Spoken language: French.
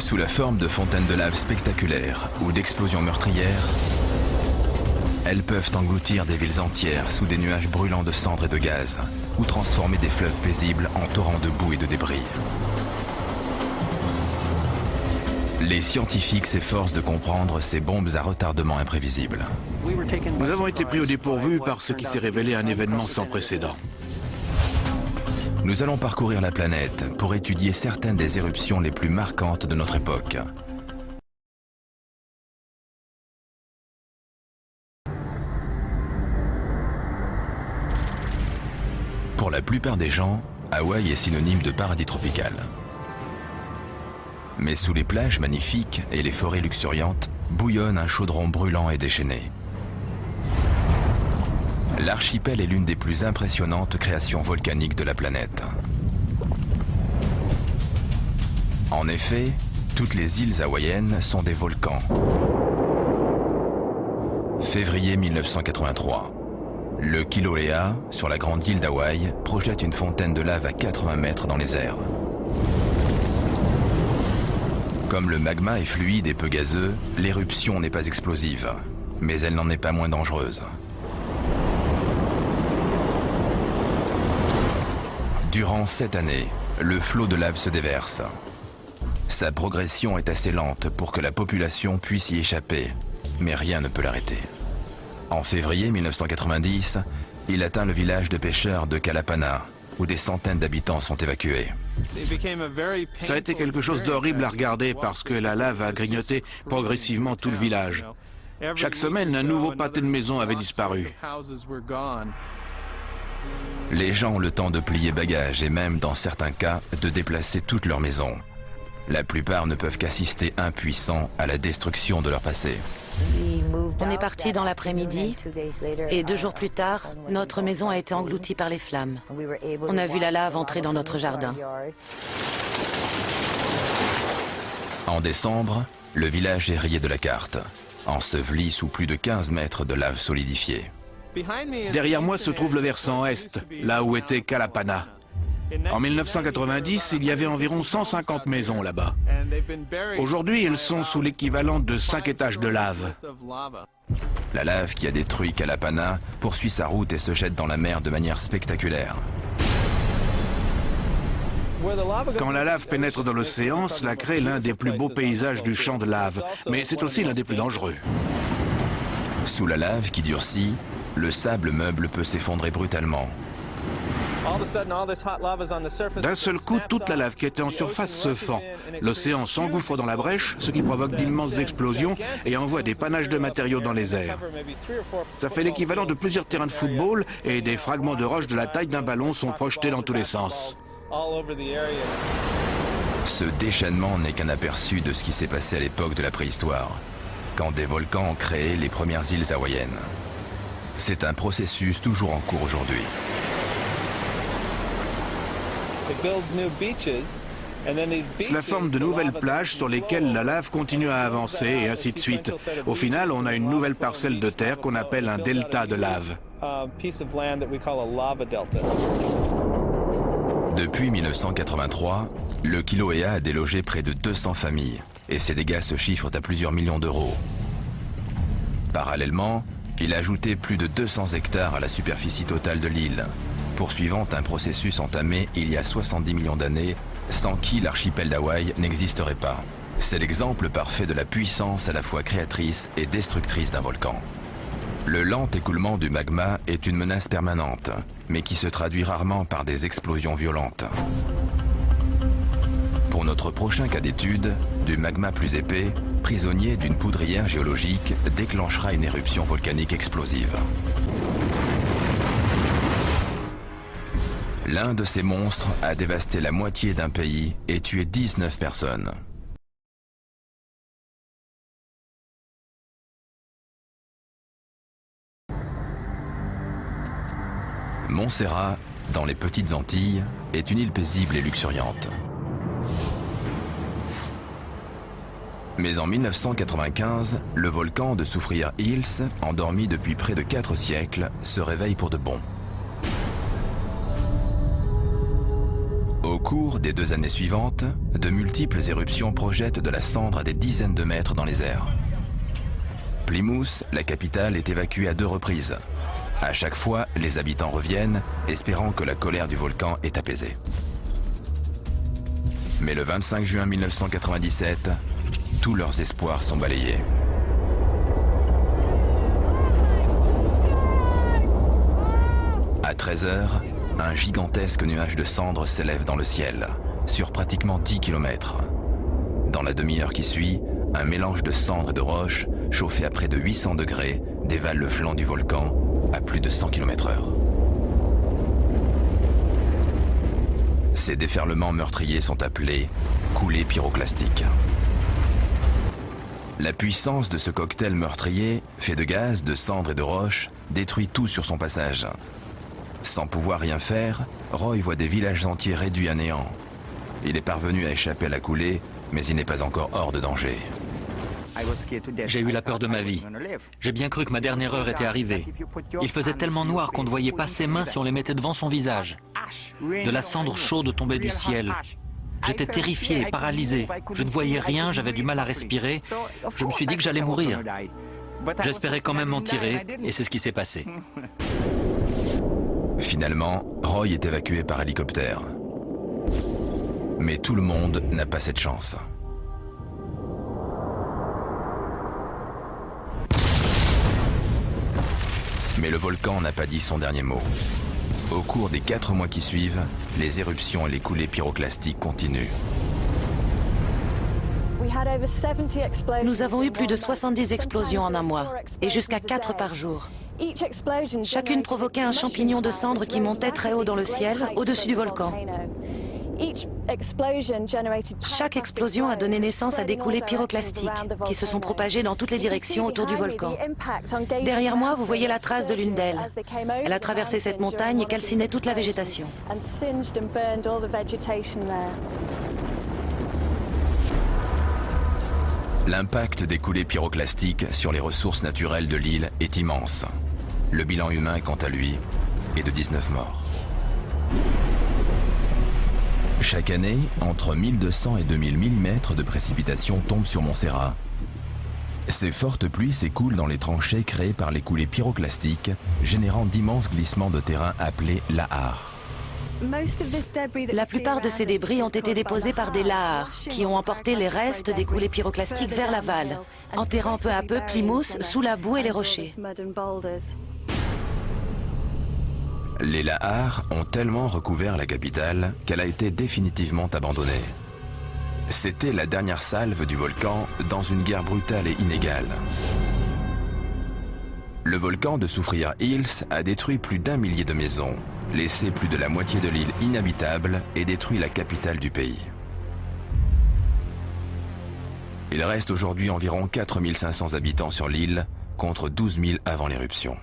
Sous la forme de fontaines de lave spectaculaires ou d'explosions meurtrières, elles peuvent engloutir des villes entières sous des nuages brûlants de cendres et de gaz, ou transformer des fleuves paisibles en torrents de boue et de débris. Les scientifiques s'efforcent de comprendre ces bombes à retardement imprévisibles. Nous avons été pris au dépourvu par ce qui s'est révélé un événement sans précédent. Nous allons parcourir la planète pour étudier certaines des éruptions les plus marquantes de notre époque. Pour la plupart des gens, Hawaï est synonyme de paradis tropical. Mais sous les plages magnifiques et les forêts luxuriantes, bouillonne un chaudron brûlant et déchaîné. L'archipel est l'une des plus impressionnantes créations volcaniques de la planète. En effet, toutes les îles hawaïennes sont des volcans. Février 1983. Le Kilauea, sur la grande île d'Hawaï, projette une fontaine de lave à 80 mètres dans les airs. Comme le magma est fluide et peu gazeux, l'éruption n'est pas explosive, mais elle n'en est pas moins dangereuse. Durant 7 années, le flot de lave se déverse. Sa progression est assez lente pour que la population puisse y échapper, mais rien ne peut l'arrêter. En février 1990, il atteint le village de pêcheurs de Kalapana, où des centaines d'habitants sont évacués. Ça a été quelque chose d'horrible à regarder parce que la lave a grignoté progressivement tout le village. Chaque semaine, un nouveau pâté de maison avait disparu. Les gens ont le temps de plier bagages et même, dans certains cas, de déplacer toute leur maison. La plupart ne peuvent qu'assister impuissants à la destruction de leur passé. On est parti dans l'après-midi et 2 jours plus tard, notre maison a été engloutie par les flammes. On a vu la lave entrer dans notre jardin. En décembre, le village est rayé de la carte, enseveli sous plus de 15 mètres de lave solidifiée. Derrière moi se trouve le versant est, là où était Kalapana. En 1990, il y avait environ 150 maisons là-bas. Aujourd'hui, elles sont sous l'équivalent de 5 étages de lave. La lave qui a détruit Kalapana poursuit sa route et se jette dans la mer de manière spectaculaire. Quand la lave pénètre dans l'océan, cela crée l'un des plus beaux paysages du champ de lave, mais c'est aussi l'un des plus dangereux. Sous la lave qui durcit, le sable meuble peut s'effondrer brutalement. D'un seul coup, toute la lave qui était en surface se fend. L'océan s'engouffre dans la brèche, ce qui provoque d'immenses explosions et envoie des panaches de matériaux dans les airs. Ça fait l'équivalent de plusieurs terrains de football et des fragments de roche de la taille d'un ballon sont projetés dans tous les sens. Ce déchaînement n'est qu'un aperçu de ce qui s'est passé à l'époque de la préhistoire, quand des volcans ont créé les premières îles hawaïennes. C'est un processus toujours en cours aujourd'hui. Cela forme de nouvelles plages sur lesquelles la lave continue à avancer et ainsi de suite. Au final, on a une nouvelle parcelle de terre qu'on appelle un delta de lave. Depuis 1983, le Kilauea a délogé près de 200 familles et ses dégâts se chiffrent à plusieurs millions d'euros. Parallèlement, il a ajouté plus de 200 hectares à la superficie totale de l'île, poursuivant un processus entamé il y a 70 millions d'années, sans qui l'archipel d'Hawaï n'existerait pas. C'est l'exemple parfait de la puissance à la fois créatrice et destructrice d'un volcan. Le lent écoulement du magma est une menace permanente, mais qui se traduit rarement par des explosions violentes. Pour notre prochain cas d'étude, du magma plus épais, prisonnier d'une poudrière géologique, déclenchera une éruption volcanique explosive. L'un de ces monstres a dévasté la moitié d'un pays et tué 19 personnes. Montserrat, dans les Petites Antilles, est une île paisible et luxuriante. Mais en 1995, le volcan de Soufrière Hills, endormi depuis près de 4 siècles, se réveille pour de bon. Au cours des 2 années suivantes, de multiples éruptions projettent de la cendre à des dizaines de mètres dans les airs. Plymouth, la capitale, est évacuée à 2 reprises. À chaque fois, les habitants reviennent, espérant que la colère du volcan est apaisée. Mais le 25 juin 1997, tous leurs espoirs sont balayés. À 13 h, un gigantesque nuage de cendres s'élève dans le ciel, sur pratiquement 10 km. Dans la demi-heure qui suit, un mélange de cendres et de roches, chauffé à près de 800 degrés, dévale le flanc du volcan à plus de 100 km/h. Ces déferlements meurtriers sont appelés coulées pyroclastiques. La puissance de ce cocktail meurtrier, fait de gaz, de cendres et de roches, détruit tout sur son passage. Sans pouvoir rien faire, Roy voit des villages entiers réduits à néant. Il est parvenu à échapper à la coulée, mais il n'est pas encore hors de danger. J'ai eu la peur de ma vie. J'ai bien cru que ma dernière heure était arrivée. Il faisait tellement noir qu'on ne voyait pas ses mains si on les mettait devant son visage. De la cendre chaude tombait du ciel. J'étais terrifié et paralysé. Je ne voyais rien, j'avais du mal à respirer. Je me suis dit que j'allais mourir. J'espérais quand même m'en tirer, et c'est ce qui s'est passé. Finalement, Roy est évacué par hélicoptère. Mais tout le monde n'a pas cette chance. Mais le volcan n'a pas dit son dernier mot. Au cours des 4 mois qui suivent, les éruptions et les coulées pyroclastiques continuent. Nous avons eu plus de 70 explosions en un mois, et jusqu'à 4 par jour. Chacune provoquait un champignon de cendres qui montait très haut dans le ciel, au-dessus du volcan. Chaque explosion a donné naissance à des coulées pyroclastiques qui se sont propagées dans toutes les directions autour du volcan. Derrière moi, vous voyez la trace de l'une d'elles. Elle a traversé cette montagne et calcinait toute la végétation. L'impact des coulées pyroclastiques sur les ressources naturelles de l'île est immense. Le bilan humain, quant à lui, est de 19 morts. Chaque année, entre 1200 et 2000 mm de précipitations tombent sur Montserrat. Ces fortes pluies s'écoulent dans les tranchées créées par les coulées pyroclastiques, générant d'immenses glissements de terrain appelés lahares. La plupart de ces débris ont été déposés par des lahares qui ont emporté les restes des coulées pyroclastiques vers l'aval, enterrant peu à peu Plymouth sous la boue et les rochers. Les lahares ont tellement recouvert la capitale qu'elle a été définitivement abandonnée. C'était la dernière salve du volcan dans une guerre brutale et inégale. Le volcan de Soufrière Hills a détruit plus d'1 millier de maisons, laissé plus de la moitié de l'île inhabitable et détruit la capitale du pays. Il reste aujourd'hui environ 4500 habitants sur l'île, contre 12 000 avant l'éruption.